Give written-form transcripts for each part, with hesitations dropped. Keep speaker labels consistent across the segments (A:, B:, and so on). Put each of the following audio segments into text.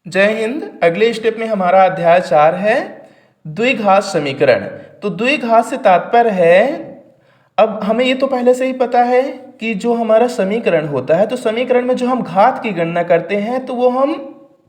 A: जय हिंद। अगले स्टेप में हमारा अध्याय 4 है द्विघात समीकरण। तो द्विघात से तात्पर्य है, अब हमें ये तो पहले से ही पता है कि जो हमारा समीकरण होता है तो समीकरण में जो हम घात की गणना करते हैं तो वो हम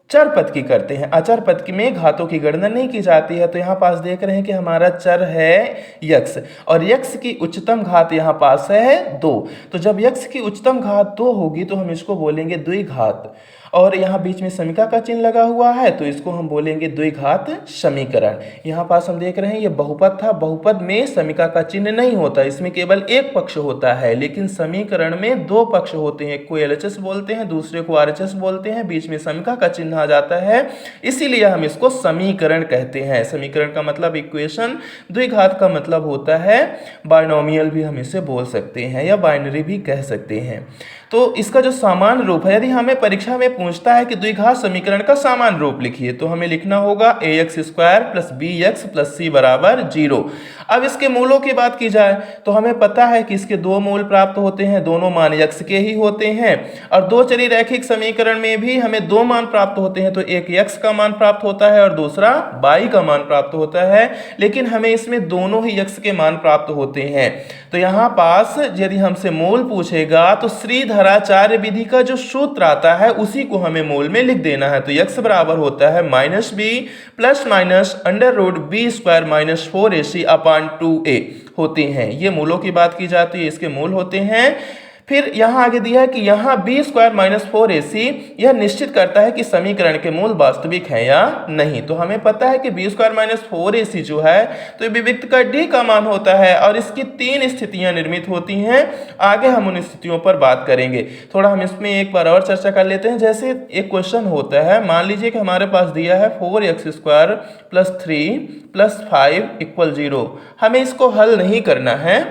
A: चर पद की करते हैं, अचर पद में घातों की गणना नहीं की जाती है। तो यहाँ पास देख रहे हैं कि हमारा चर है यक्स और यक्स की उच्चतम घात यहाँ पास है 2। तो जब यक्स की उच्चतम घात 2 होगी तो हम इसको बोलेंगे द्विघात, और यहाँ बीच में समीका का चिन्ह लगा हुआ है तो इसको हम बोलेंगे द्विघात समीकरण। यहाँ पास हम देख रहे हैं ये बहुपद था, बहुपद में समीका का चिन्ह नहीं होता, इसमें केवल एक पक्ष होता है, लेकिन समीकरण में दो पक्ष होते हैं, एक को एलएचएस बोलते हैं, दूसरे को आरएचएस बोलते हैं, बीच में समीका का चिन्ह आ जाता है, इसीलिए हम इसको समीकरण कहते हैं। समीकरण का मतलब इक्वेशन, द्विघात का मतलब होता है बाइनोमियल भी हम इसे बोल सकते हैं या बाइनरी भी कह सकते हैं। तो इसका जो सामान्य रूप है, यदि हमें परीक्षा में पूछता है कि द्विघात समीकरण का सामान्य रूप लिखिए तो हमें लिखना होगा ax square plus bx plus c बराबर 0। अब इसके मूलों की बात की जाए तो हमें पता है कि इसके दो मूल प्राप्त होते हैं, दोनों मान x के ही होते हैं, और दो चरी रैखिक समीकरण में भी हमें दो मान प्राप्त होते हैं, तो एक x का मान प्राप्त होता है और दूसरा y का मान प्राप्त होता है, लेकिन हमें इसमें दोनों ही x के मान प्राप्त होते हैं। तो यहाँ पास यदि हमसे मूल पूछेगा तो श्रीधराचार्य विधि का जो सूत्र आता है उसी को हमें मूल में लिख देना है। तो x बराबर होता है -b plus minus under root B square minus 4ac upon 2a होते हैं। ये मूलों की बात की जाती है, इसके मूल होते हैं। फिर यहाँ आगे दिया है कि यहाँ बी स्क्वायर माइनस 4ac यह निश्चित करता है कि समीकरण के मूल वास्तविक है या नहीं। तो हमें पता है कि बी स्क्वायर माइनस 4ac जो है तो विविक्त का डी का मान होता है और इसकी तीन स्थितियां निर्मित होती हैं। आगे हम उन स्थितियों पर बात करेंगे। थोड़ा हम इसमें एक बार और चर्चा कर लेते हैं। जैसे एक क्वेश्चन होता है, मान लीजिए कि हमारे पास दिया है 4x square plus 3 plus 5 equal 0। हमें इसको हल नहीं करना है,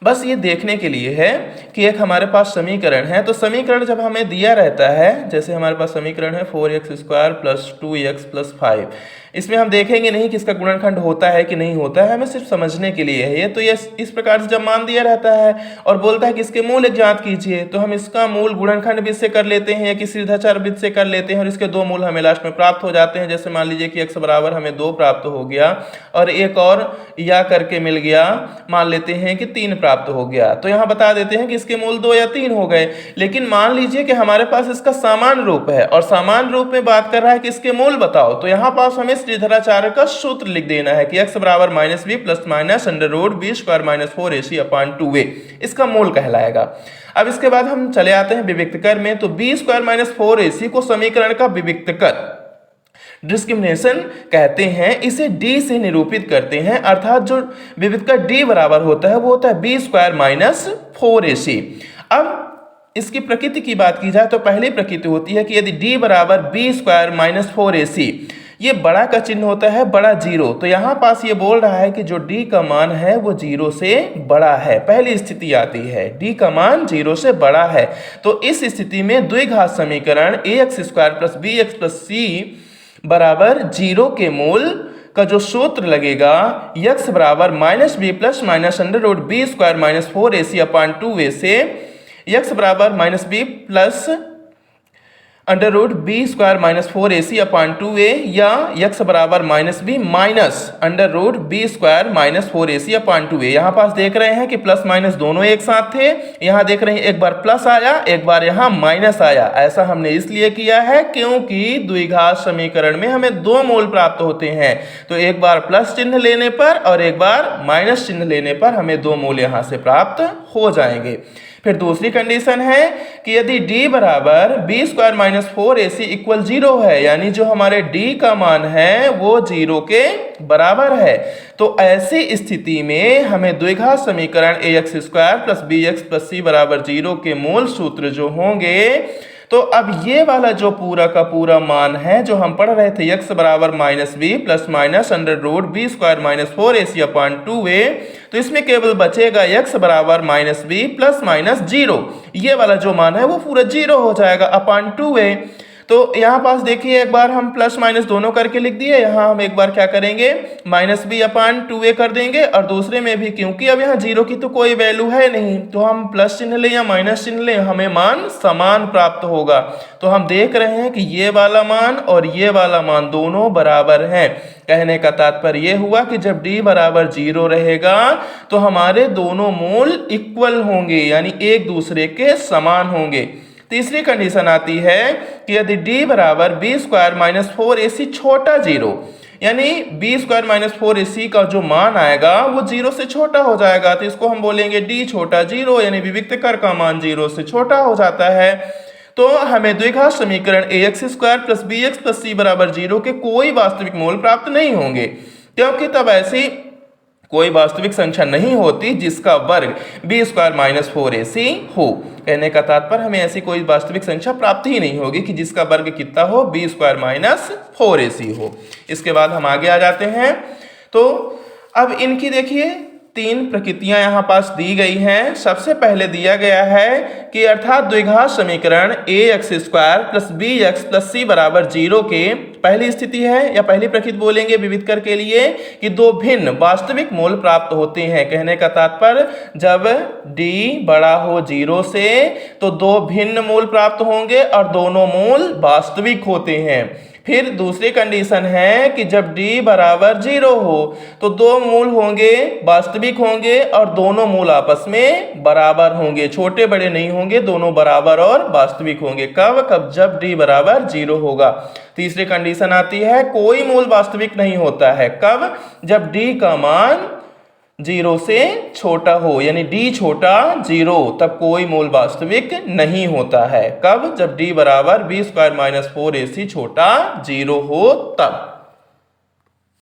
A: बस ये देखने के लिए है कि एक हमारे पास समीकरण है। तो समीकरण जब हमें दिया रहता है, जैसे हमारे पास समीकरण है 4x square plus 2x plus 5, इसमें हम देखेंगे नहीं कि इसका गुणनखंड होता है कि नहीं होता है, हमें सिर्फ समझने के लिए है ये। तो ये इस प्रकार से जब मान दिया रहता है और बोलता है कि इसके मूल ज्ञात कीजिए, तो हम इसका मूल गुणनखंड भी से कर लेते हैं या किसी श्रीधराचार्य विधि से कर लेते हैं और इसके दो मूल हमें लास्ट में प्राप्त हो जाते हैं। जैसे मान लीजिए कि x बराबर हमें 2 प्राप्त हो गया और एक और या करके मिल गया, मान लेते हैं कि 3 प्राप्त हो गया, तो यहाँ बता देते हैं कि इसके मूल 2 या 3 हो गए। लेकिन मान लीजिए कि हमारे पास इसका सामान्य रूप है और सामान्य रूप में बात कर रहा है कि इसके मूल बताओ, तो यहाँ पास हमें श्रीधराचार्य का सूत्र लिख देना है कि x बराबर -b plus minus under root B square minus 4ac upon 2a इसका मूल कहलाएगा। अब इसके बाद हम चले आते हैं विविक्त कर में। तो बी स्क्वायर माइनस 4ac को समीकरण का विविक्त कर, डिस्क्रिमिनेशन कहते हैं, इसे d से निरूपित करते हैं, अर्थात जो विविक्त का d बराबर होता है वो होता है बी स्क्वायर माइनस 4ac। अब इसकी प्रकृति की बात की जाए तो पहली प्रकृति होती है कि यदि d बराबर बी स्क्वायर माइनस 4ac, ये बड़ा का चिन्ह होता है बड़ा 0, तो यहाँ पास ये बोल रहा है कि जो d का मान है वो 0 से बड़ा है। पहली स्थिति आती है d का मान 0 से बड़ा है, तो इस स्थिति में द्विघात समीकरण ax square plus bx plus c बराबर 0 के मूल का जो सूत्र लगेगा x बराबर -b plus minus under root B square minus 4ac upon 2a से x बराबर -b plus under root B square minus 4ac upon 2a या x बराबर -b minus under root B square minus 4ac upon 2a। यहाँ पास देख रहे हैं कि plus minus दोनों एक साथ थे, यहाँ देख रहे हैं एक बार प्लस आया एक बार यहाँ माइनस आया। ऐसा हमने इसलिए किया है क्योंकि द्विघात समीकरण में हमें दो मूल प्राप्त होते हैं, तो एक बार प्लस चिन्ह लेने पर और एक बार माइनस चिन्ह लेने पर हमें दो मूल यहाँ से प्राप्त हो जाएंगे। फिर दूसरी कंडीशन है कि यदि d बराबर B square minus 4ac equal 0 है, यानी जो हमारे d का मान है वो 0 के बराबर है, तो ऐसी स्थिति में हमें द्विघात समीकरण ax square plus bx plus c बराबर 0 के मूल सूत्र जो होंगे, तो अब ये वाला जो पूरा का पूरा मान है जो हम पढ़ रहे थे x बराबर -b plus minus under root B square minus 4ac upon 2a, तो इसमें केवल बचेगा x बराबर -b प्लस माइनस 0, ये वाला जो मान है वो पूरा 0 हो जाएगा अपान 2a। तो यहाँ पास देखिए एक बार हम प्लस माइनस दोनों करके लिख दिए, यहाँ हम एक बार क्या करेंगे माइनस बी अपान 2a कर देंगे, और दूसरे में भी क्योंकि अब यहाँ जीरो की तो कोई वैल्यू है नहीं, तो हम प्लस चिन्ह लें या माइनस चिन्ह लें हमें मान समान प्राप्त होगा। तो हम देख रहे हैं कि ये वाला मान और ये वाला मान दोनों बराबर हैं। कहने का तात्पर्य ये हुआ कि जब d बराबर 0 रहेगा तो हमारे दोनों मूल इक्वल होंगे, यानी एक दूसरे के समान होंगे। तीसरी कंडीशन आती है कि यदि d बराबर बी स्क्वायर माइनस 4ac छोटा 0, यानी बी स्क्वायर माइनस 4ac का जो मान आएगा वो 0 से छोटा हो जाएगा, तो इसको हम बोलेंगे d छोटा 0, यानी विविक्त कर का मान 0 से छोटा हो जाता है। तो हमें द्विघात समीकरण ax square plus bx plus c बराबर 0 के कोई वास्तविक मूल प्राप्त नहीं होंगे, क्योंकि तब ऐसी कोई वास्तविक संख्या नहीं होती जिसका वर्ग बी स्क्वायर माइनस 4ac हो। कहने का तात्पर्य हमें ऐसी कोई वास्तविक संख्या प्राप्त ही नहीं होगी कि जिसका वर्ग कितना हो, बी स्क्वायर माइनस 4ac हो। इसके बाद हम आगे आ जाते हैं। तो अब इनकी देखिए तीन प्रकृतियां यहाँ पास दी गई हैं। सबसे पहले दिया गया है कि अर्थात द्विघात समीकरण ax square plus bx plus c बराबर 0 के पहली स्थिति है या पहली प्रकृति बोलेंगे विविध कर के लिए कि दो भिन्न वास्तविक मूल प्राप्त होते हैं। कहने का तात्पर्य जब d बड़ा हो 0 से तो दो भिन्न मूल प्राप्त होंगे और दोनों मूल वास्तविक होते हैं। फिर दूसरी कंडीशन है कि जब d बराबर 0 हो तो दो मूल होंगे वास्तविक होंगे और दोनों मूल आपस में बराबर होंगे, छोटे बड़े नहीं होंगे, दोनों बराबर और वास्तविक होंगे। कब जब d बराबर 0 होगा। तीसरी कंडीशन आती है कोई मूल वास्तविक नहीं होता है, कब जब d का मान 0 से छोटा हो, यानी d छोटा 0 तब कोई मूल वास्तविक नहीं होता है। कब जब d बराबर बी स्क्वायर माइनस 4ac छोटा 0 हो तब।